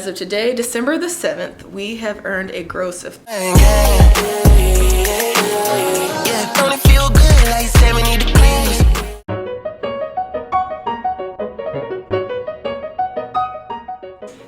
As of today, December the 7th, we have earned a gross of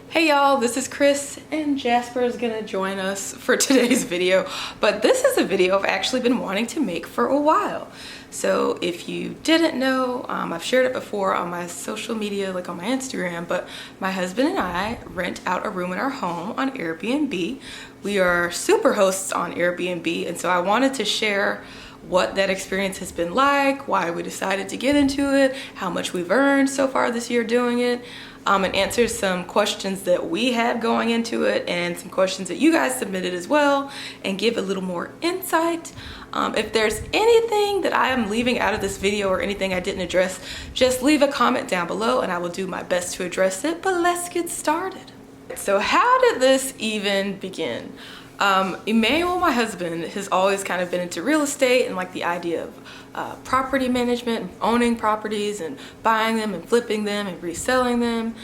Hey y'all, this is Chris and Jasper is gonna join us for today's video, but this is a video I've actually been wanting to make for a while. So if you didn't know, I've shared it before on my social media, like on my Instagram, but my husband and I rent out a room in our home on Airbnb. We are super hosts on Airbnb, and so I wanted to share what that experience has been like, why we decided to get into it, how much we've earned so far this year doing it, and answer some questions that we have going into it and some questions that you guys submitted as well, and give a little more insight. If there's anything that I am leaving out of this video or anything I didn't address, just leave a comment down below and I will do my best to address it, but let's get started. So how did this even begin? Emmanuel, my husband, has always kind of been into real estate and like the idea of property management, owning properties and buying them and flipping them and reselling them.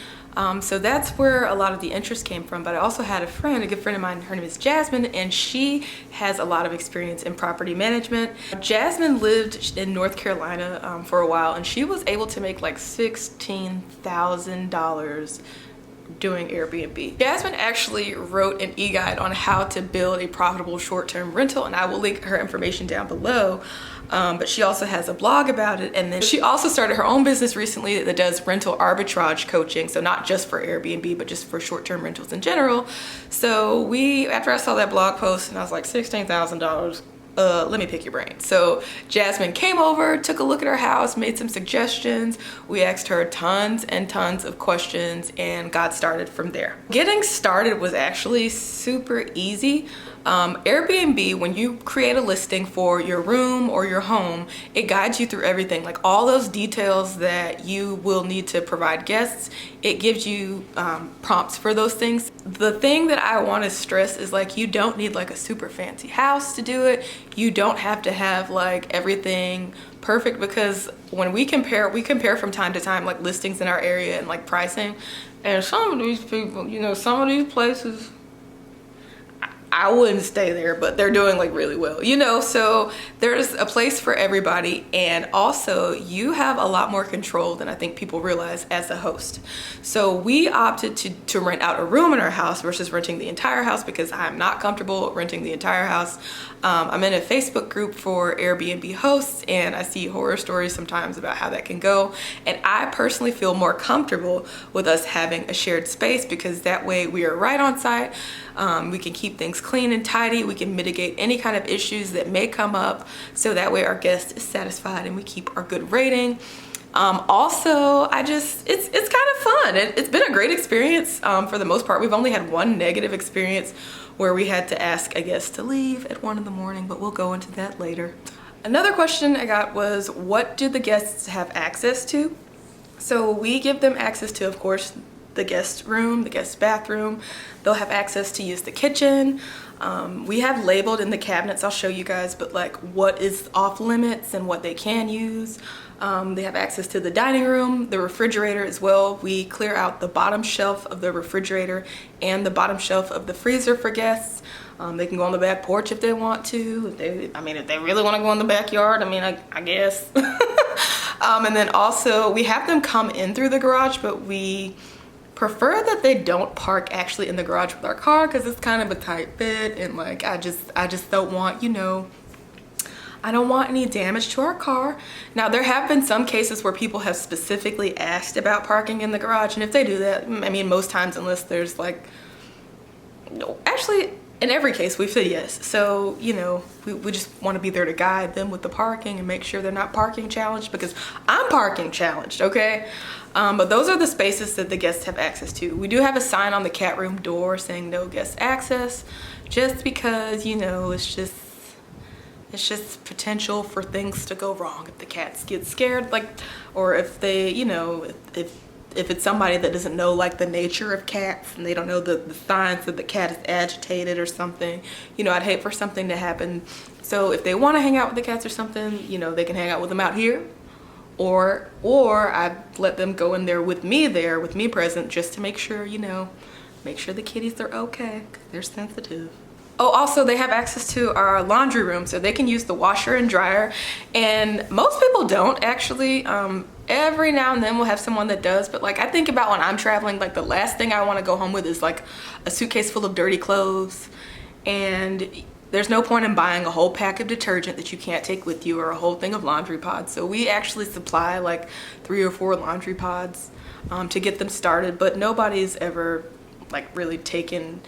So that's where a lot of the interest came from. But I also had a friend, a good friend of mine, her name is Jasmine, and she has a lot of experience in property management. Jasmine lived in North Carolina for a while, and she was able to make like $16,000 doing Airbnb. Jasmine actually wrote an e-guide on how to build a profitable short-term rental, and I will link her information down below. But she also has a blog about it, and then she also started her own business recently that does rental arbitrage coaching, so not just for Airbnb but just for short-term rentals in general. So after I saw that blog post and I was like, $16,000, let me pick your brain. So Jasmine came over, took a look at our house, made some suggestions. We asked her tons and tons of questions and got started from there. Getting started was actually super easy. Airbnb, when you create a listing for your room or your home, it guides you through everything, like all those details that you will need to provide guests. It gives you prompts for those things. The thing that I want to stress is like, you don't need like a super fancy house to do it. You don't have to have like everything perfect, because when we compare from time to time like listings in our area and like pricing, and some of these people, you know, some of these places, I wouldn't stay there, but they're doing like really well, you know? So there's a place for everybody. And also you have a lot more control than I think people realize as a host. So we opted to rent out a room in our house versus renting the entire house, because I'm not comfortable renting the entire house. I'm in a Facebook group for Airbnb hosts, and I see horror stories sometimes about how that can go. And I personally feel more comfortable with us having a shared space, because that way we are right on site. We can keep things clean and tidy. We can mitigate any kind of issues that may come up, so that way our guest is satisfied and we keep our good rating. Also, it's kind of fun. It's been a great experience for the most part. We've only had one negative experience where we had to ask a guest to leave at 1 in the morning, but we'll go into that later. Another question I got was, what do the guests have access to? So we give them access to, of course, the guest room, the guest bathroom. They'll have access to use the kitchen. We have labeled in the cabinets, I'll show you guys, but like what is off limits and what they can use. They have access to the dining room, the refrigerator as well. We clear out the bottom shelf of the refrigerator and the bottom shelf of the freezer for guests. They can go on the back porch if they want to. If they really want to go in the backyard, I guess. And then also we have them come in through the garage, but we prefer that they don't park actually in the garage with our car, because it's kind of a tight fit, and like I just don't want, you know, I don't want any damage to our car. Now there have been some cases where people have specifically asked about parking in the garage, and if they do that, most times, unless there's like, no, actually in every case we've said yes. So, you know, we just want to be there to guide them with the parking and make sure they're not parking challenged, because I'm parking challenged, okay? But those are the spaces that the guests have access to. We do have a sign on the cat room door saying no guest access, just because, you know, it's just potential for things to go wrong if the cats get scared, like, or if they, you know, if it's somebody that doesn't know like the nature of cats and they don't know the signs that the cat is agitated or something, you know, I'd hate for something to happen. So if they want to hang out with the cats or something, you know, they can hang out with them out here, or I let them go in there with me present, just to make sure, you know, Make sure the kitties are okay, 'cause they're sensitive. Oh, also they have access to our laundry room, so they can use the washer and dryer. And most people don't actually. Every now and then we'll have someone that does, but like I think about when I'm traveling, like the last thing I want to go home with is like a suitcase full of dirty clothes. And there's no point in buying a whole pack of detergent that you can't take with you, or a whole thing of laundry pods. So we actually supply like 3 or 4 laundry pods to get them started, but nobody's ever like really taken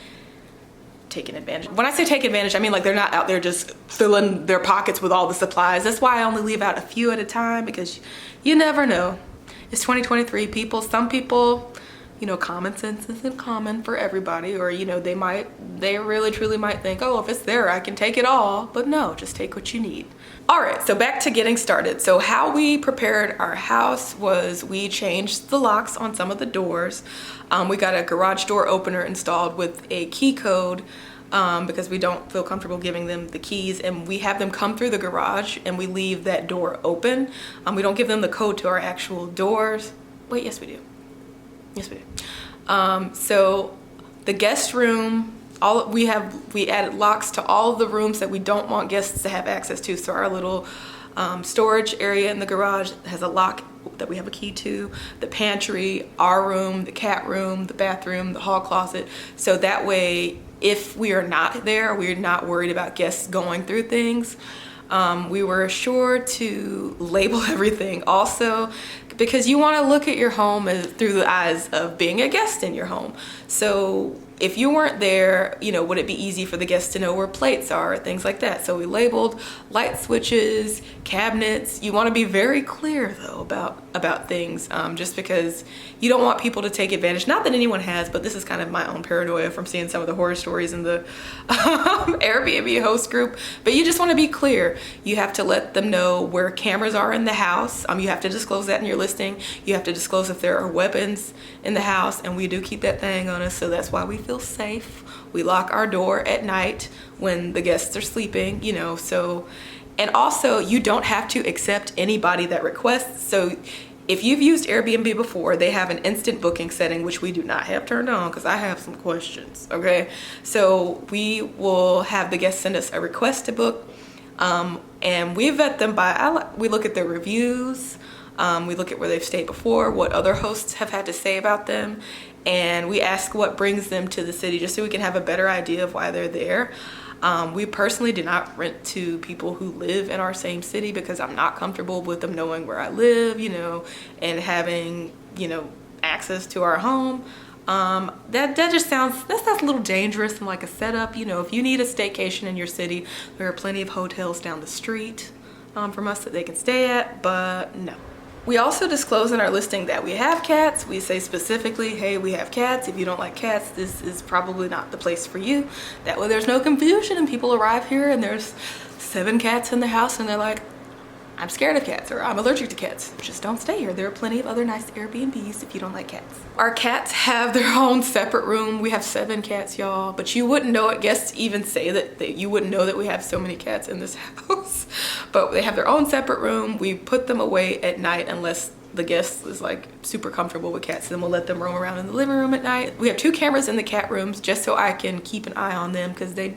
advantage. When I say take advantage, I mean like they're not out there just filling their pockets with all the supplies. That's why I only leave out a few at a time, because you never know. It's 2023, some people, you know, common sense isn't common for everybody, or you know, they really truly might think, oh, if it's there I can take it all. But no, just take what you need. All right, so back to getting started. So how we prepared our house was we changed the locks on some of the doors. We got a garage door opener installed with a key code, because we don't feel comfortable giving them the keys, and we have them come through the garage and we leave that door open. We don't give them the code to our actual doors. Wait, yes we do. Yes we do. So the guest room, we added locks to all of the rooms that we don't want guests to have access to. So our little storage area in the garage has a lock that we have a key to, the pantry, our room, the cat room, the bathroom, the hall closet. So that way, if we are not there, we're not worried about guests going through things. We were sure to label everything also, because you want to look at your home through the eyes of being a guest in your home. So if you weren't there, you know, would it be easy for the guests to know where plates are, things like that? So we labeled light switches, cabinets. You want to be very clear though about things, just because you don't want people to take advantage. Not that anyone has, but this is kind of my own paranoia from seeing some of the horror stories in the Airbnb host group. But you just want to be clear. You have to let them know where cameras are in the house. You have to disclose that in your listing. You have to disclose if there are weapons in the house, and we do keep that thing on us, so that's why we feel safe. We lock our door at night when the guests are sleeping, you know. So, and also you don't have to accept anybody that requests. So if you've used Airbnb before, they have an instant booking setting, which we do not have turned on because I have some questions, okay? So we will have the guests send us a request to book, and we vet them we look at their reviews, we look at where they've stayed before, what other hosts have had to say about them, and we ask what brings them to the city, just so we can have a better idea of why they're there. We personally do not rent to people who live in our same city, because I'm not comfortable with them knowing where I live, you know, and having, you know, access to our home. That just sounds a little dangerous and like a setup. You know, if you need a staycation in your city, there are plenty of hotels down the street from us that they can stay at, but no. We also disclose in our listing that we have cats. We say specifically, hey, we have cats. If you don't like cats, this is probably not the place for you. That way there's no confusion and people arrive here and there's 7 cats in the house and they're like, I'm scared of cats, or I'm allergic to cats. Just don't stay here. There are plenty of other nice Airbnbs if you don't like cats. Our cats have their own separate room. We have 7 cats, y'all, but you wouldn't know it. Guests even say that you wouldn't know that we have so many cats in this house. But they have their own separate room. We put them away at night unless the guest is like super comfortable with cats. Then we'll let them roam around in the living room at night. We have 2 cameras in the cat rooms just so I can keep an eye on them, because they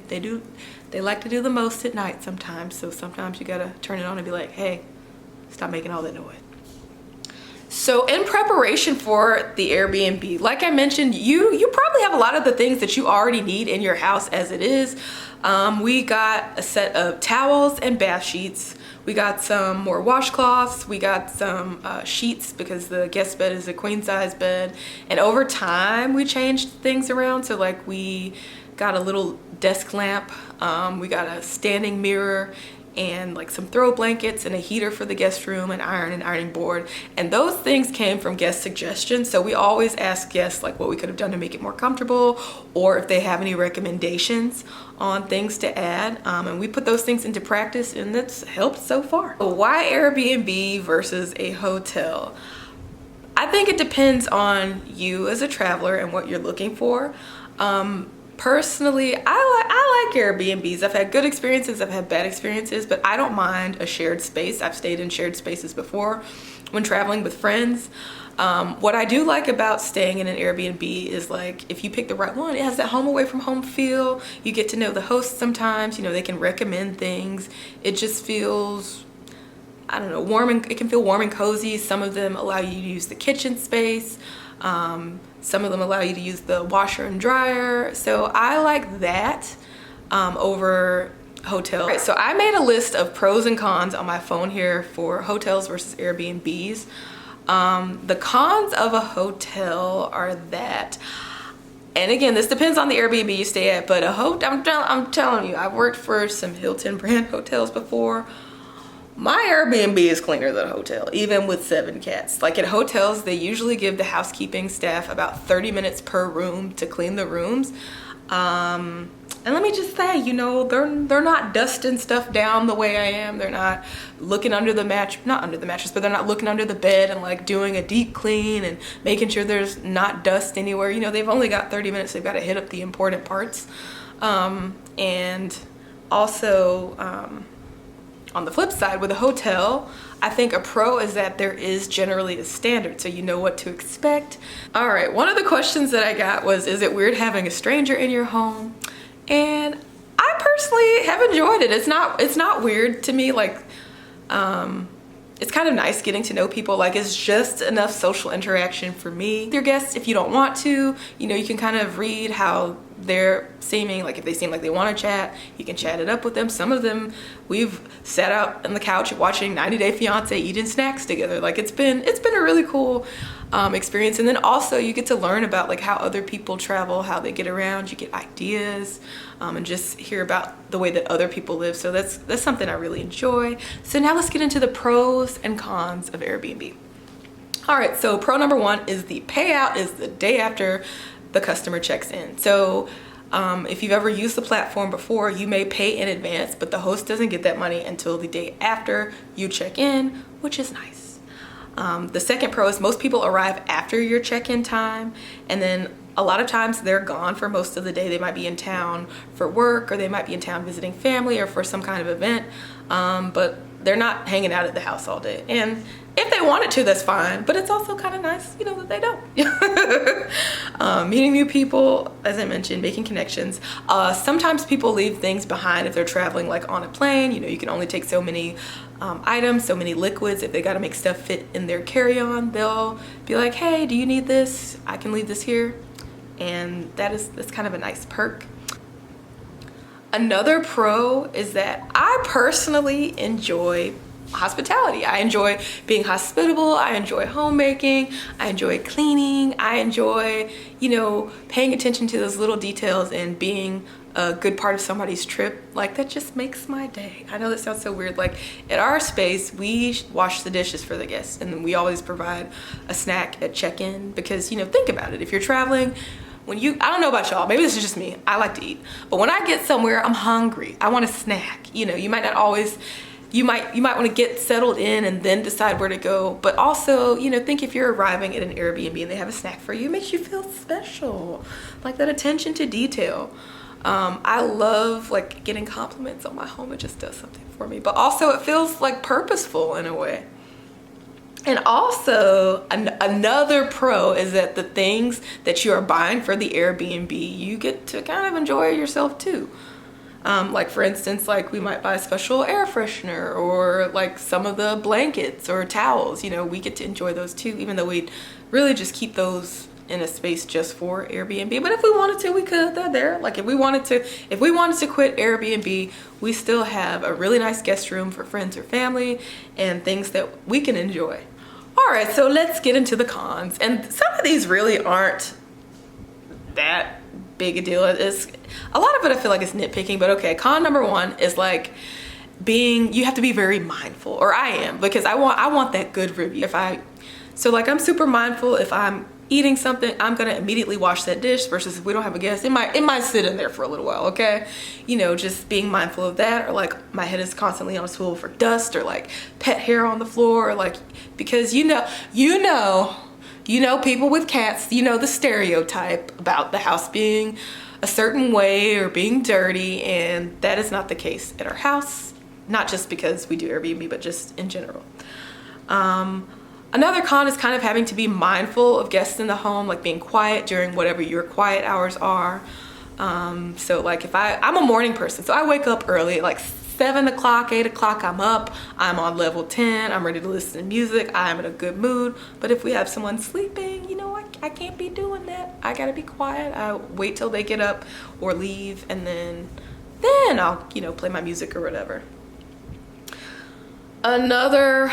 like to do the most at night sometimes. So sometimes you gotta turn it on and be like, hey, stop making all that noise. So in preparation for the Airbnb, like I mentioned, you probably have a lot of the things that you already need in your house as it is. We got a set of towels and bath sheets. We got some more washcloths. We got some sheets, because the guest bed is a queen size bed. And over time, we changed things around. So like we got a little desk lamp. We got a standing mirror, and like some throw blankets and a heater for the guest room, and ironing board. And those things came from guest suggestions. So we always ask guests like what we could have done to make it more comfortable, or if they have any recommendations on things to add. And we put those things into practice, and that's helped so far. So why Airbnb versus a hotel? I think it depends on you as a traveler and what you're looking for. Personally, I like Airbnbs. I've had good experiences, I've had bad experiences, but I don't mind a shared space. I've stayed in shared spaces before when traveling with friends. What I do like about staying in an Airbnb is like, if you pick the right one, it has that home away from home feel. You get to know the host sometimes, you know, they can recommend things. It just feels, I don't know, warm, and it can feel warm and cozy. Some of them allow you to use the kitchen space. Some of them allow you to use the washer and dryer. So I like that over hotel. Right, so I made a list of pros and cons on my phone here for hotels versus Airbnbs. The cons of a hotel are that, and again, this depends on the Airbnb you stay at, but a hotel, I'm telling you, I've worked for some Hilton brand hotels before. My Airbnb is cleaner than a hotel, even with 7 cats. Like at hotels, they usually give the housekeeping staff about 30 minutes per room to clean the rooms. And let me just say, you know, they're not dusting stuff down the way I am. They're not looking under the not under the mattress, but they're not looking under the bed and like doing a deep clean and making sure there's not dust anywhere. You know, they've only got 30 minutes. They've got to hit up the important parts. And also, on the flip side, with a hotel, I think a pro is that there is generally a standard, so you know what to expect. All right, one of the questions that I got was, is it weird having a stranger in your home? And I personally have enjoyed it. It's not weird to me. Like, it's kind of nice getting to know people. Like, it's just enough social interaction for me. Your guests, if you don't want to, you know, you can kind of read how they're seeming. Like if they seem like they want to chat, you can chat it up with them. Some of them, we've sat out on the couch watching 90 Day Fiance, eating snacks together. Like it's been a really cool experience. And then also you get to learn about like how other people travel, how they get around. You get ideas and just hear about the way that other people live. So that's something I really enjoy. So now let's get into the pros and cons of Airbnb. All right, so pro number 1 is the payout is the day after the customer checks in. So if you've ever used the platform before, you may pay in advance, but the host doesn't get that money until the day after you check in, which is nice. The second pro is most people arrive after your check-in time, and then a lot of times they're gone for most of the day. They might be in town for work, or they might be in town visiting family or for some kind of event, but they're not hanging out at the house all day. And if they wanted to, that's fine, but it's also kind of nice, you know, that they don't. Meeting new people, as I mentioned, making connections. Sometimes people leave things behind if they're traveling like on a plane. You know, you can only take so many items, so many liquids. If they got to make stuff fit in their carry-on, they'll be like, hey, do you need this? I can leave this here. And that's kind of a nice perk. Another pro is that I personally enjoy hospitality. I enjoy being hospitable. I enjoy homemaking. I enjoy cleaning. I enjoy, you know, paying attention to those little details and being a good part of somebody's trip. Like that just makes my day. I know that sounds so weird. Like at our space, we wash the dishes for the guests, and then we always provide a snack at check-in because, you know, think about it. If you're traveling, I don't know about y'all, maybe this is just me, I like to eat, but when I get somewhere, I'm hungry. I want a snack. You know, you might not always, you might want to get settled in and then decide where to go. But also, you know, think if you're arriving at an Airbnb and they have a snack for you, it makes you feel special. Like that attention to detail. I love like getting compliments on my home. It just does something for me. But also it feels like purposeful in a way. And also another pro is that the things that you are buying for the Airbnb, you get to kind of enjoy yourself too. Like for instance, like we might buy a special air freshener or like some of the blankets or towels, you know, we get to enjoy those too, even though we'd really just keep those in a space just for Airbnb. But if we wanted to, we could. They're there. Like if we wanted to quit Airbnb, we still have a really nice guest room for friends or family and things that we can enjoy. All right, so let's get into the cons. And some of these really aren't that big a deal. It's a lot of it I feel like it's nitpicking, but okay. Con number 1 is like you have to be very mindful, or I am, because I want that good review. So like I'm super mindful. If I'm eating something, I'm gonna immediately wash that dish, versus if we don't have a guest, it might sit in there for a little while, okay? You know, just being mindful of that. Or like my head is constantly on a swivel for dust, or like pet hair on the floor, or like, because you know people with cats, you know the stereotype about the house being a certain way or being dirty, and that is not the case at our house. Not just because we do Airbnb, but just in general. Another con is kind of having to be mindful of guests in the home, like being quiet during whatever your quiet hours are. So like if I'm a morning person, so I wake up early, like 7 o'clock, 8 o'clock, I'm up, I'm on level 10, I'm ready to listen to music, I'm in a good mood. But if we have someone sleeping, you know, I can't be doing that. I gotta be quiet. I wait till they get up or leave, and then I'll, you know, play my music or whatever. Another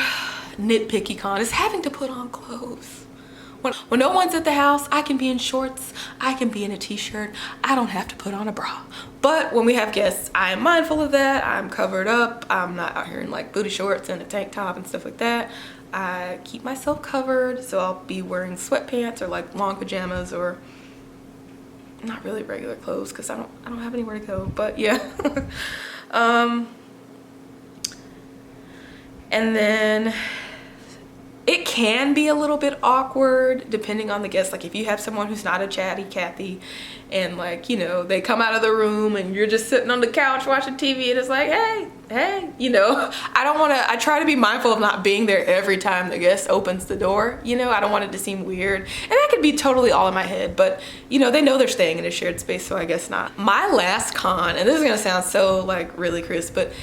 nitpicky con is having to put on clothes. When no one's at the house, I can be in shorts, I can be in a t-shirt, I don't have to put on a bra. But when we have guests, I am mindful of that. I'm covered up. I'm not out here in like booty shorts and a tank top and stuff like that. I keep myself covered, so I'll be wearing sweatpants or like long pajamas, or not really regular clothes because I don't have anywhere to go, but yeah. And then it can be a little bit awkward depending on the guest. Like if you have someone who's not a chatty Cathy and like, you know, they come out of the room and you're just sitting on the couch watching TV and it's like, hey, you know, I try to be mindful of not being there every time the guest opens the door. You know, I don't want it to seem weird. And that could be totally all in my head, but you know, they know they're staying in a shared space, so I guess not. My last con, and this is gonna sound so like really crisp, but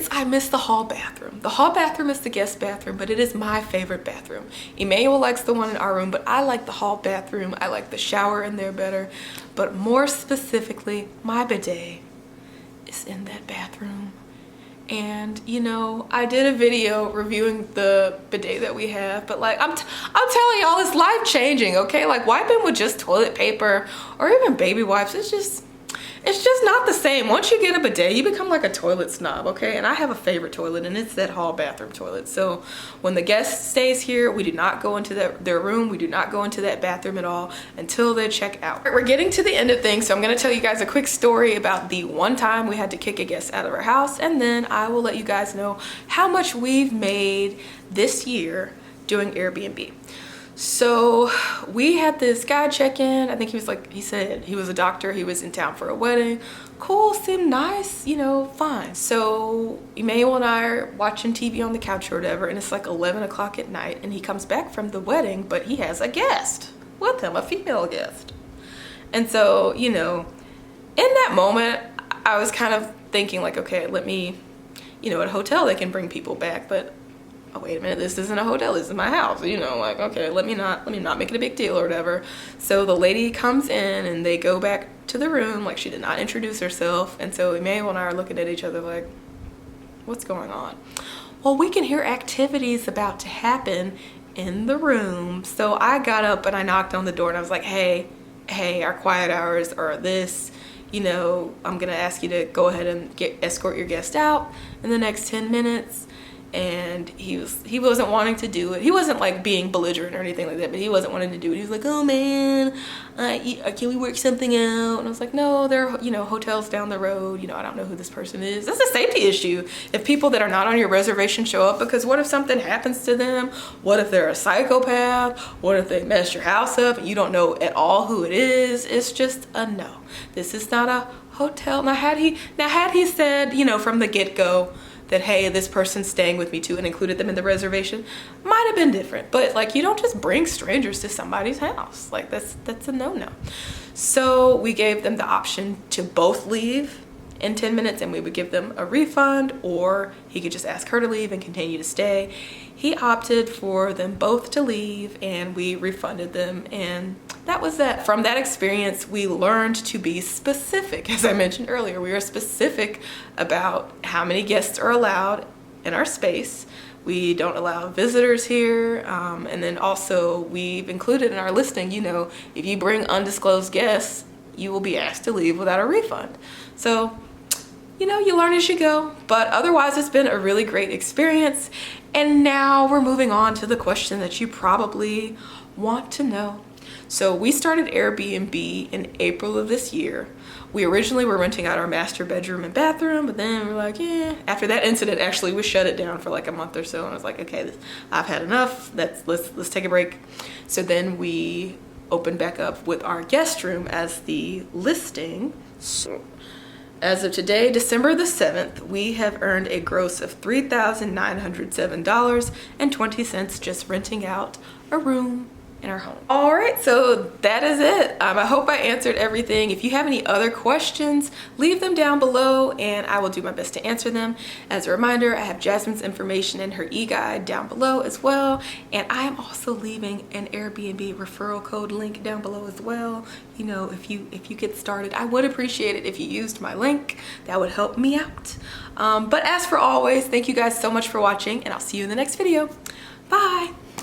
I miss the hall bathroom. The hall bathroom is the guest bathroom, but it is my favorite bathroom. Emmanuel likes the one in our room, but I like the hall bathroom. I like the shower in there better. But more specifically, my bidet is in that bathroom. And you know, I did a video reviewing the bidet that we have, but like I'm telling y'all, it's life changing, okay? Like wiping with just toilet paper or even baby wipes, it's just not the same. Once you get a bidet, you become like a toilet snob, okay? And I have a favorite toilet, and it's that hall bathroom toilet. So when the guest stays here, we do not go into their room. We do not go into that bathroom at all until they check out. We're getting to the end of things, so I'm gonna tell you guys a quick story about the one time we had to kick a guest out of our house, and then I will let you guys know how much we've made this year doing Airbnb. So we had this guy check in. I think he said he was a doctor. He was in town for a wedding. Cool, seemed nice, you know, fine. So Emmanuel and I are watching TV on the couch or whatever, and it's like 11 o'clock at night, and he comes back from the wedding, but he has a guest with him, a female guest. And so, you know, in that moment, I was kind of thinking like, okay, let me, you know, at a hotel they can bring people back, but oh, wait a minute, this isn't a hotel, this is my house, you know, like, okay, let me not make it a big deal or whatever. So the lady comes in and they go back to the room, like she did not introduce herself, and so Emmanuel and I are looking at each other like, what's going on? Well, we can hear activities about to happen in the room. So I got up and I knocked on the door and I was like, hey, our quiet hours are this, you know, I'm gonna ask you to go ahead and escort your guest out in the next 10 minutes. And he wasn't wanting to do it. He wasn't like being belligerent or anything like that, but he wasn't wanting to do it. He was like, oh man, can we work something out? And I was like, no, there are, you know, hotels down the road. You know, I don't know who this person is. That's a safety issue. If people that are not on your reservation show up, because what if something happens to them? What if they're a psychopath? What if they mess your house up and you don't know at all who it is? It's just a no. This is not a hotel. Now had he said, you know, from the get-go, that hey, this person's staying with me too, and included them in the reservation, might have been different. But like, you don't just bring strangers to somebody's house. Like that's a no-no. So we gave them the option to both leave in 10 minutes and we would give them a refund, or he could just ask her to leave and continue to stay. He opted for them both to leave and we refunded them, and that was that. From that experience, we learned to be specific. As I mentioned earlier, we are specific about how many guests are allowed in our space. We don't allow visitors here. And then also we've included in our listing, you know, if you bring undisclosed guests, you will be asked to leave without a refund. So, you know, you learn as you go, but otherwise it's been a really great experience. And now we're moving on to the question that you probably want to know. So we started Airbnb in April of this year. We originally were renting out our master bedroom and bathroom, but then we're like, after that incident, actually, we shut it down for like a month or so. And I was like, okay, I've had enough. Let's take a break. So then we opened back up with our guest room as the listing. So As of today, December the 7th, we have earned a gross of $3,907.20 just renting out a room in our home. All right, so that is it. I hope I answered everything. If you have any other questions, leave them down below and I will do my best to answer them. As a reminder, I have Jasmine's information in her e-guide down below as well. And I am also leaving an Airbnb referral code link down below as well. You know, if you get started, I would appreciate it if you used my link. That would help me out. But as for always, thank you guys so much for watching and I'll see you in the next video. Bye.